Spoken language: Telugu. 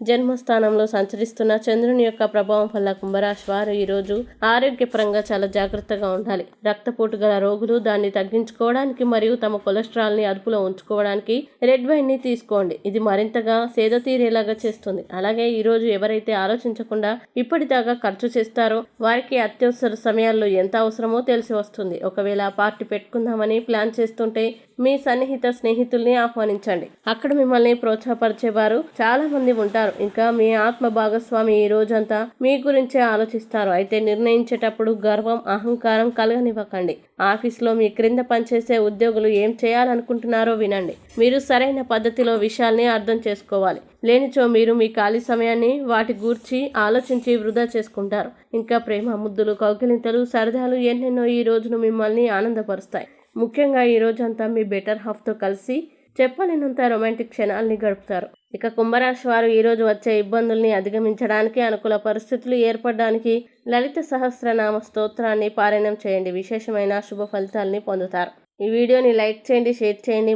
జన్మస్థానంలో సంచరిస్తున్న చంద్రుని యొక్క ప్రభావం వల్ల కుంభరాశి వారు ఈరోజు ఆరోగ్యపరంగా చాలా జాగ్రత్తగా ఉండాలి. రక్తపోటు గల రోగులు దాన్ని తగ్గించుకోవడానికి మరియు తమ కొలెస్ట్రాల్ ని అదుపులో ఉంచుకోవడానికి రెడ్ వైన్ ని తీసుకోండి. ఇది మరింతగా సేద తీరేలాగా చేస్తుంది. అలాగే ఈరోజు ఎవరైతే ఆలోచించకుండా ఇప్పటిదాకా ఖర్చు చేస్తారో వారికి అత్యవసర సమయాల్లో ఎంత అవసరమో తెలిసి వస్తుంది. ఒకవేళ పార్టీ పెట్టుకుందామని ప్లాన్ చేస్తుంటే మీ సన్నిహిత స్నేహితుల్ని ఆహ్వానించండి. అక్కడ మిమ్మల్ని ప్రోత్సాహపరిచేవారు చాలా మంది ఉంటారు. ఇంకా మీ ఆత్మ భాగస్వామి ఈ రోజంతా మీ గురించే ఆలోచిస్తారు. అయితే నిర్ణయించేటప్పుడు గర్వం, అహంకారం కలగనివ్వకండి. ఆఫీస్లో మీ క్రింద పనిచేసే ఉద్యోగులు ఏం చేయాలనుకుంటున్నారో వినండి. మీరు సరైన పద్ధతిలో విషయాల్ని అర్థం చేసుకోవాలి. లేనిచో మీరు మీ ఖాళీ సమయాన్ని వాటి గూర్చి ఆలోచించి వృధా చేసుకుంటారు. ఇంకా ప్రేమ, ముద్దులు, కౌగిలింతలు, సరదాలు ఎన్నెన్నో ఈ రోజును మిమ్మల్ని ఆనందపరుస్తాయి. ముఖ్యంగా ఈ రోజంతా మీ బెటర్ హాఫ్తో కలిసి చెప్పలేనంత రొమాంటిక్ క్షణాల్ని గడుపుతారు. ఇక కుంభరాశి వారు ఈరోజు వచ్చే ఇబ్బందుల్ని అధిగమించడానికి, అనుకూల పరిస్థితులు ఏర్పడడానికి లలిత సహస్రనామ స్తోత్రాన్ని పారాయణం చేయండి. విశేషమైన శుభ ఫలితాల్ని పొందుతారు. ఈ వీడియోని లైక్ చేయండి, షేర్ చేయండి.